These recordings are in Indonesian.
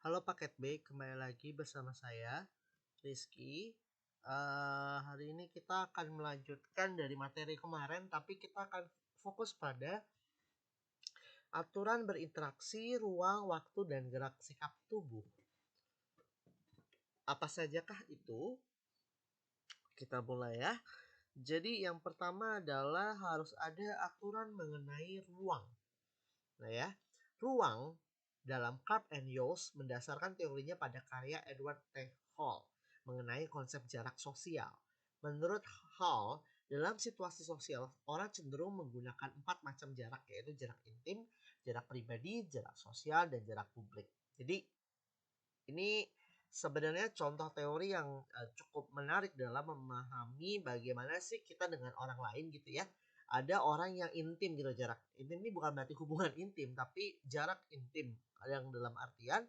Halo Paket B, kembali lagi bersama saya, Rizky. Hari ini kita akan melanjutkan dari materi kemarin, tapi kita akan fokus pada aturan berinteraksi, ruang, waktu, dan gerak sikap tubuh. Apa sajakah itu? Kita mulai ya. Jadi yang pertama adalah harus ada aturan mengenai ruang. Nah ya, ruang dalam Karp and Yos mendasarkan teorinya pada karya Edward T. Hall mengenai konsep jarak sosial. Menurut Hall, dalam situasi sosial, orang cenderung menggunakan 4 macam jarak, yaitu jarak intim, jarak pribadi, jarak sosial, dan jarak publik. Jadi, ini sebenarnya contoh teori yang cukup menarik dalam memahami bagaimana sih kita dengan orang lain gitu ya. Ada orang yang intim gitu, jarak intim ini bukan berarti hubungan intim, tapi jarak intim yang dalam artian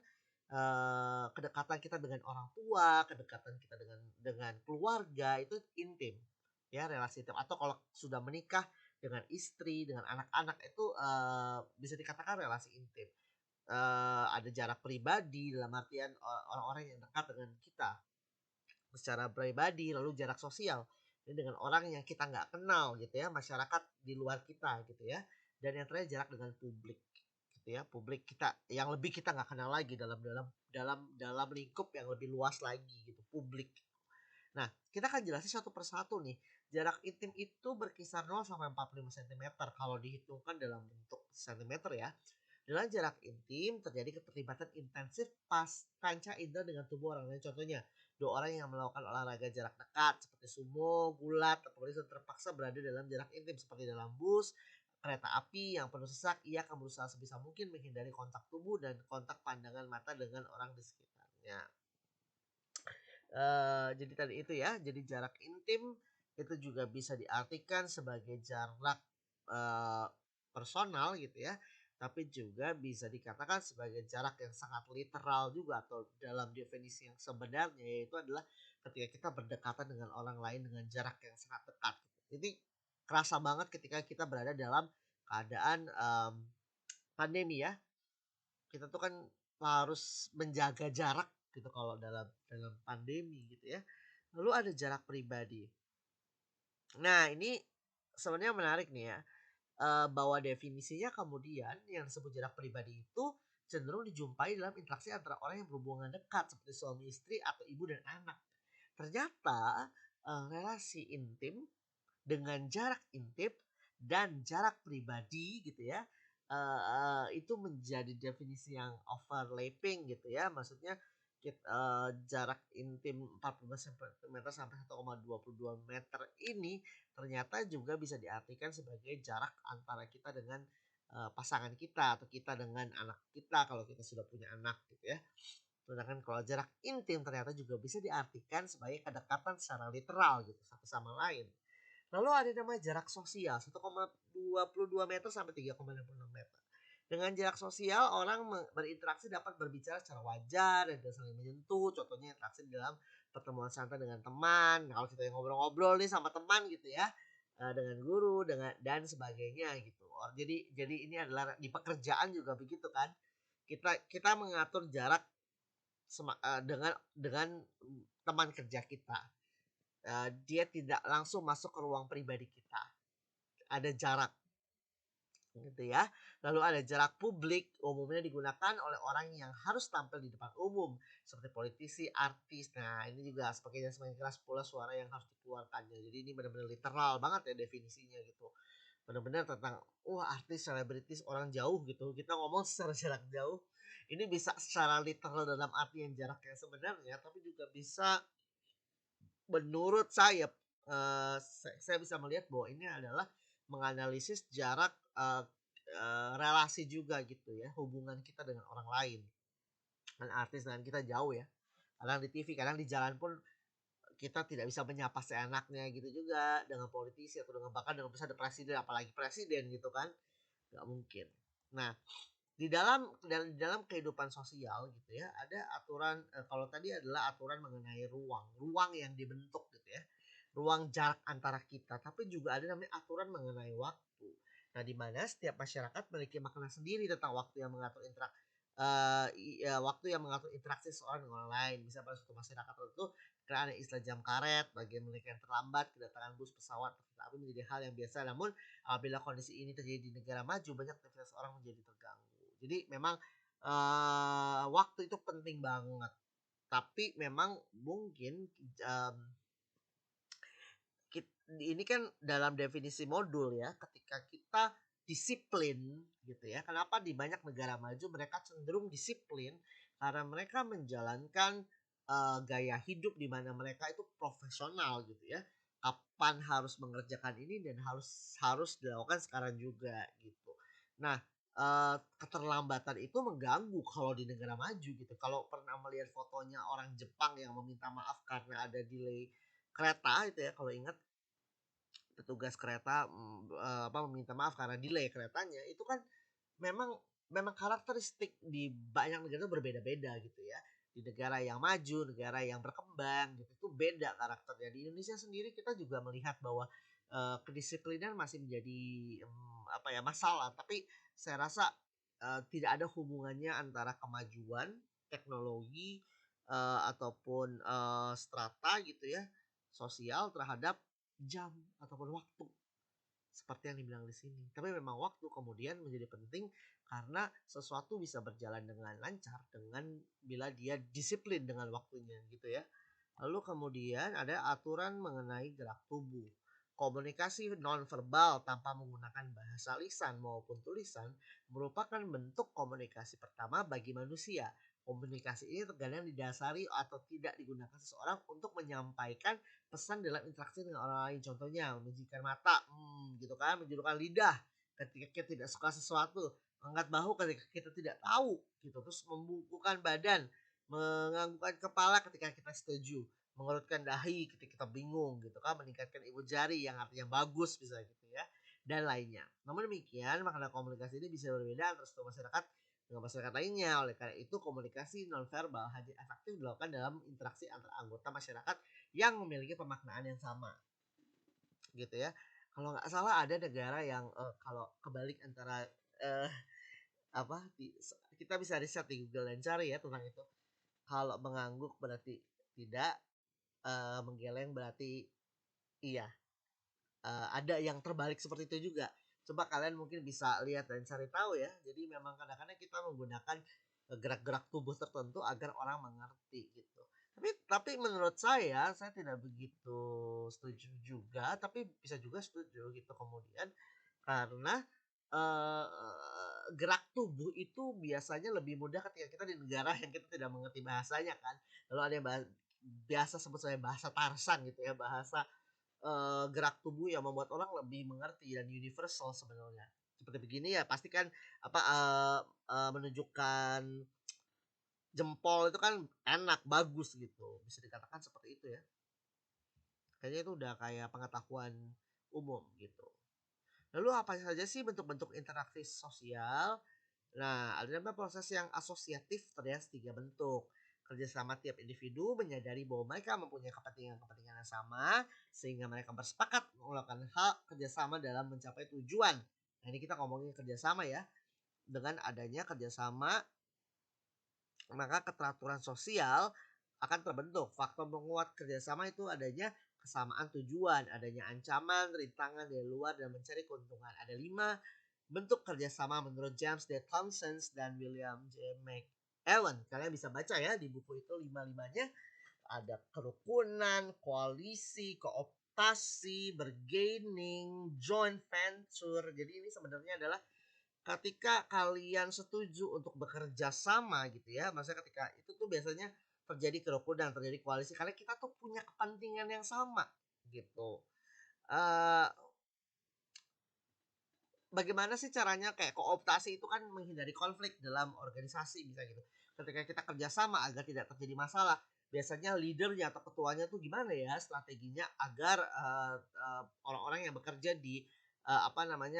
kedekatan kita dengan orang tua, kedekatan kita dengan keluarga itu intim ya, relasi intim. Atau kalau sudah menikah dengan istri, dengan anak-anak itu bisa dikatakan relasi intim. Ada jarak pribadi dalam artian orang-orang yang dekat dengan kita secara pribadi, lalu jarak sosial ini dengan orang yang kita nggak kenal gitu ya, masyarakat di luar kita gitu ya, dan yang terakhir jarak dengan publik gitu ya, publik kita yang lebih kita nggak kenal lagi dalam lingkup yang lebih luas lagi gitu, publik. Nah, kita akan jelasin satu persatu nih. Jarak intim itu berkisar 0 sampai 45 cm kalau dihitungkan dalam bentuk cm ya. Dalam jarak intim terjadi keterlibatan intensif pas panca indera dengan tubuh orang lain. Contohnya, dua orang yang melakukan olahraga jarak dekat seperti sumo, gulat, atau polisi terpaksa berada dalam jarak intim seperti dalam bus, kereta api yang penuh sesak. Ia akan berusaha sebisa mungkin menghindari kontak tubuh dan kontak pandangan mata dengan orang di sekitarnya. Jadi tadi itu ya, jadi jarak intim itu juga bisa diartikan sebagai jarak uh, personal gitu ya, tapi juga bisa dikatakan sebagai jarak yang sangat literal juga, atau dalam definisi yang sebenarnya yaitu adalah ketika kita berdekatan dengan orang lain dengan jarak yang sangat dekat. Jadi kerasa banget ketika kita berada dalam keadaan pandemi ya, kita tuh kan harus menjaga jarak gitu kalau dalam pandemi gitu ya. Lalu ada jarak pribadi. Nah, ini sebenarnya menarik nih ya. Bahwa definisinya kemudian yang disebut jarak pribadi itu cenderung dijumpai dalam interaksi antara orang yang berhubungan dekat seperti suami istri atau ibu dan anak. Ternyata relasi intim dengan jarak intim dan jarak pribadi gitu ya, itu menjadi definisi yang overlapping gitu ya, maksudnya jarak intim 45 cm sampai 1,22 meter ini ternyata juga bisa diartikan sebagai jarak antara kita dengan pasangan kita atau kita dengan anak kita kalau kita sudah punya anak gitu ya. Sedangkan kalau jarak intim ternyata juga bisa diartikan sebagai kedekatan secara literal gitu satu sama lain. Lalu ada namanya jarak sosial 1,22 meter sampai 3,66 meter. Dengan jarak sosial orang berinteraksi dapat berbicara secara wajar dan saling menyentuh. Contohnya interaksi dalam pertemuan santai dengan teman. Kalau kita ngobrol-ngobrol nih sama teman gitu ya, dengan guru dengan dan sebagainya gitu. Jadi ini adalah di pekerjaan juga begitu kan. Kita mengatur jarak dengan teman kerja kita. Dia tidak langsung masuk ke ruang pribadi kita. Ada jarak gitu ya. Lalu ada jarak publik, umumnya digunakan oleh orang yang harus tampil di depan umum seperti politisi, artis. Nah, ini juga semakin keras pula suara yang harus dikeluarkannya. Jadi ini benar-benar literal banget ya definisinya gitu. Benar-benar tentang artis, selebritis, orang jauh gitu. Kita ngomong secara jarak jauh. Ini bisa secara literal dalam arti yang jarak yang sebenarnya, tapi juga bisa menurut saya bisa melihat bahwa ini adalah menganalisis jarak relasi juga gitu ya, hubungan kita dengan orang lain. Dan artis dengan kita jauh ya. Kadang di TV, kadang di jalan pun kita tidak bisa menyapa seenaknya gitu juga dengan politisi atau dengan bahkan dengan ada presiden, apalagi presiden gitu kan. Gak mungkin. Nah, di dalam kehidupan sosial gitu ya, ada aturan kalau tadi adalah aturan mengenai ruang yang dibentuk gitu ya, ruang jarak antara kita, tapi juga ada namanya aturan mengenai waktu. Nah, di mana setiap masyarakat memiliki makna sendiri tentang waktu yang mengatur waktu yang mengatur interaksi seseorang dengan orang lain. Bisa pada suatu masyarakat tertentu, karena ada istilah jam karet, bagian mereka yang terlambat, kedatangan bus, pesawat, kereta api menjadi hal yang biasa. Namun, apabila kondisi ini terjadi di negara maju, banyak aktivitas orang menjadi terganggu. Jadi memang waktu itu penting banget. Tapi memang mungkin ini kan dalam definisi modul ya, ketika kita disiplin gitu ya. Kenapa di banyak negara maju mereka cenderung disiplin karena mereka menjalankan gaya hidup di mana mereka itu profesional gitu ya. Kapan harus mengerjakan ini dan harus harus dilakukan sekarang juga gitu. Nah, keterlambatan itu mengganggu kalau di negara maju gitu. Kalau pernah melihat fotonya orang Jepang yang meminta maaf karena ada delay kereta itu ya, kalau ingat petugas kereta meminta maaf karena delay keretanya, itu kan memang memang karakteristik di banyak negara itu berbeda-beda gitu ya. Di negara yang maju, negara yang berkembang gitu itu beda karakternya. Di Indonesia sendiri kita juga melihat bahwa kedisiplinan masih menjadi masalah, tapi saya rasa tidak ada hubungannya antara kemajuan teknologi ataupun strata gitu ya sosial terhadap jam ataupun waktu seperti yang dibilang di sini. Tapi memang waktu kemudian menjadi penting karena sesuatu bisa berjalan dengan lancar dengan bila dia disiplin dengan waktunya gitu ya. Lalu kemudian ada aturan mengenai gerak tubuh. Komunikasi nonverbal tanpa menggunakan bahasa lisan maupun tulisan merupakan bentuk komunikasi pertama bagi manusia. Komunikasi ini terkadang didasari atau tidak digunakan seseorang untuk menyampaikan pesan dalam interaksi dengan orang lain. Contohnya menunjukkan mata, gitu kan, menjulurkan lidah ketika kita tidak suka sesuatu, angkat bahu ketika kita tidak tahu, gitu. Terus membungkukkan badan, menganggukkan kepala ketika kita setuju, mengerutkan dahi ketika kita bingung, gitu kan, meningkatkan ibu jari yang artinya bagus bisa gitu ya, dan lainnya. Namun demikian, makna komunikasi ini bisa berbeda antara satu masyarakat dengan masyarakat lainnya. Oleh karena itu, komunikasi nonverbal hanya efektif dilakukan dalam interaksi antar anggota masyarakat yang memiliki pemaknaan yang sama gitu ya. Kalau nggak salah ada negara yang kalau kebalik antara eh, kita bisa riset di Google dan cari ya tentang itu. Kalau mengangguk berarti tidak, menggeleng berarti iya. Ada yang terbalik seperti itu juga. Coba kalian mungkin bisa lihat dan cari tahu ya. Jadi memang kadang-kadang kita menggunakan gerak-gerak tubuh tertentu agar orang mengerti gitu. Tapi menurut saya tidak begitu setuju juga, tapi bisa juga setuju gitu kemudian karena eh, gerak tubuh itu biasanya lebih mudah ketika kita di negara yang kita tidak mengerti bahasanya kan. Lalu ada yang biasa sebut saya bahasa Tarsan gitu ya, bahasa gerak tubuh yang membuat orang lebih mengerti dan universal sebenarnya. Seperti begini ya pasti kan menunjukkan jempol itu kan enak, bagus gitu. Bisa dikatakan seperti itu ya. Kayaknya itu udah kayak pengetahuan umum gitu. Lalu apa saja sih bentuk-bentuk interaksi sosial? Nah, ada namanya proses yang asosiatif terlihat tiga bentuk. Kerjasama tiap individu menyadari bahwa mereka mempunyai kepentingan-kepentingan yang sama, sehingga mereka bersepakat melakukan hal kerjasama dalam mencapai tujuan. Nah, ini kita ngomongin kerjasama ya. Dengan adanya kerjasama, maka keteraturan sosial akan terbentuk. Faktor menguat kerjasama itu adanya kesamaan tujuan, adanya ancaman, rintangan dari luar, dan mencari keuntungan. Ada 5 bentuk kerjasama menurut James D. Thompson dan William J. McEwan. Kalian bisa baca ya di buku itu 5-5-nya. Ada kerukunan, koalisi, kooptasi, bergaining, joint venture. Jadi ini sebenarnya adalah ketika kalian setuju untuk bekerja sama gitu ya, maksudnya ketika itu tuh biasanya terjadi kerukunan, terjadi koalisi karena kita tuh punya kepentingan yang sama gitu. Uh, Bagaimana sih caranya kayak kooptasi itu kan menghindari konflik dalam organisasi bisa gitu. Ketika kita kerjasama agar tidak terjadi masalah, biasanya leadernya atau ketuanya tuh gimana ya strateginya agar orang-orang yang bekerja di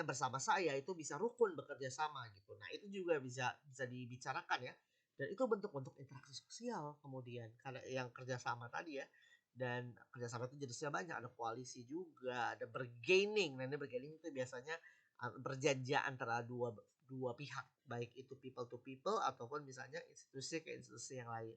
bersama saya itu bisa rukun bekerja sama gitu. Nah itu juga bisa bisa dibicarakan ya. Dan itu bentuk-bentuk interaksi sosial kemudian karena yang kerjasama tadi ya. Dan kerjasama itu jenisnya banyak, ada koalisi juga, ada bergaining. Nah ini bergaining itu biasanya perjanjian antara dua pihak, baik itu people to people ataupun misalnya institusi ke institusi yang lain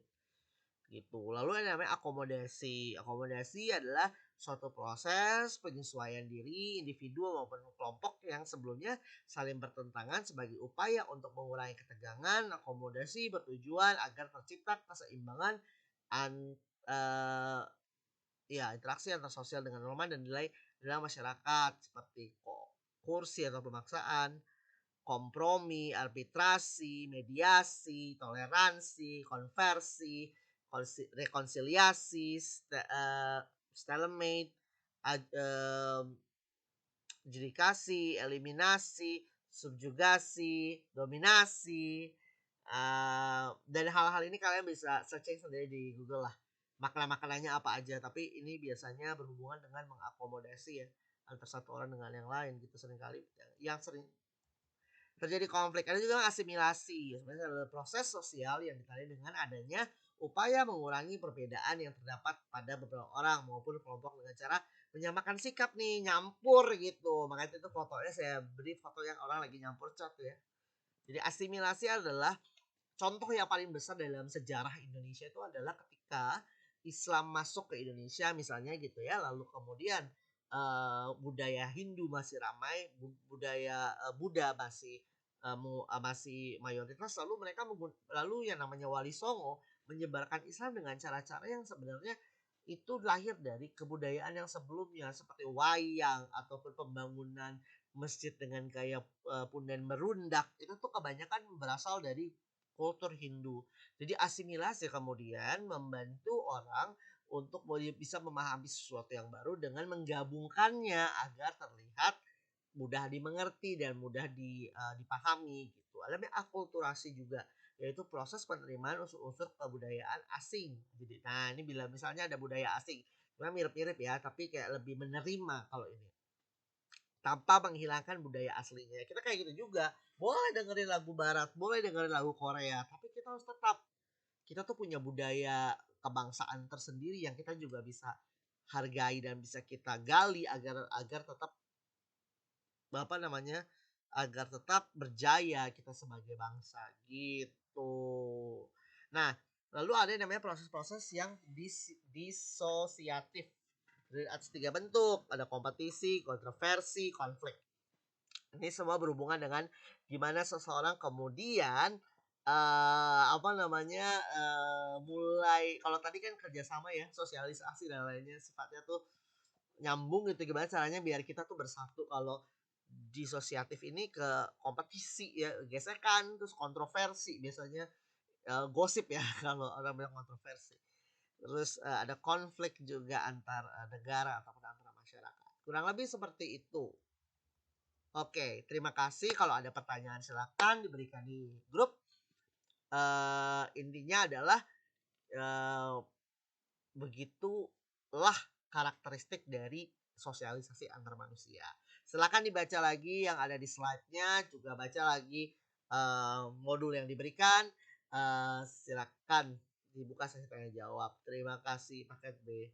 gitu. Lalu ada namanya akomodasi. Akomodasi adalah suatu proses penyesuaian diri individu maupun kelompok yang sebelumnya saling bertentangan sebagai upaya untuk mengurangi ketegangan. Akomodasi bertujuan agar tercipta keseimbangan an eh, ya interaksi antar sosial dengan norma dan nilai dalam masyarakat seperti kursi atau pemaksaan, kompromi, arbitrasi, mediasi, toleransi, konversi, rekonsiliasi, stalemate, judikasi, eliminasi, subjugasi, dominasi, dan hal-hal ini kalian bisa searching sendiri di Google lah. Makna-maknanya apa aja, tapi ini biasanya berhubungan dengan mengakomodasi ya antara satu orang dengan yang lain gitu seringkali yang sering terjadi konflik. Ada juga asimilasi. Sebenarnya adalah proses sosial yang ditandai dengan adanya upaya mengurangi perbedaan yang terdapat pada beberapa orang maupun kelompok dengan cara menyamakan sikap nih, nyampur gitu. Makanya itu fotonya saya beri foto yang orang lagi nyampur cat ya. Jadi asimilasi adalah contoh yang paling besar dalam sejarah Indonesia itu adalah ketika Islam masuk ke Indonesia misalnya gitu ya, lalu kemudian budaya Hindu masih ramai, budaya Buddha masih mayoritas, lalu mereka lalu yang namanya Wali Songo menyebarkan Islam dengan cara-cara yang sebenarnya itu lahir dari kebudayaan yang sebelumnya seperti wayang ataupun pembangunan masjid dengan gaya punden merundak itu tuh kebanyakan berasal dari kultur Hindu. Jadi asimilasi kemudian membantu orang untuk bisa memahami sesuatu yang baru dengan menggabungkannya agar terlihat mudah dimengerti dan mudah dipahami gitu. Ada namanya akulturasi juga, yaitu proses penerimaan unsur-unsur kebudayaan asing. Jadi, nah ini bila misalnya ada budaya asing, memang mirip-mirip ya, tapi kayak lebih menerima kalau ini tanpa menghilangkan budaya aslinya. Kita kayak gitu juga. Boleh dengerin lagu barat, boleh dengerin lagu Korea, tapi kita harus tetap kita tuh punya budaya kebangsaan tersendiri yang kita juga bisa hargai dan bisa kita gali agar agar tetap apa namanya agar tetap berjaya kita sebagai bangsa gitu. Nah, lalu ada yang namanya proses-proses yang disosiatif. Ada 3 bentuk, ada kompetisi, kontroversi, konflik. Ini semua berhubungan dengan gimana seseorang kemudian mulai kalau tadi kan kerjasama ya, sosialisasi dan lainnya sifatnya tuh nyambung gitu, gimana caranya biar kita tuh bersatu. Kalau disosiatif ini ke kompetisi ya, gesekan, terus kontroversi biasanya gosip ya kalau orang bilang kontroversi. Terus ada konflik juga antar negara ataupun antara masyarakat. Kurang lebih seperti itu. Oke, terima kasih. Kalau ada pertanyaan silakan diberikan di grup. Intinya adalah begitulah karakteristik dari sosialisasi antar manusia. Silakan dibaca lagi yang ada di slide-nya, juga baca lagi modul yang diberikan. Silakan dibuka sesi tanya jawab. Terima kasih paket B.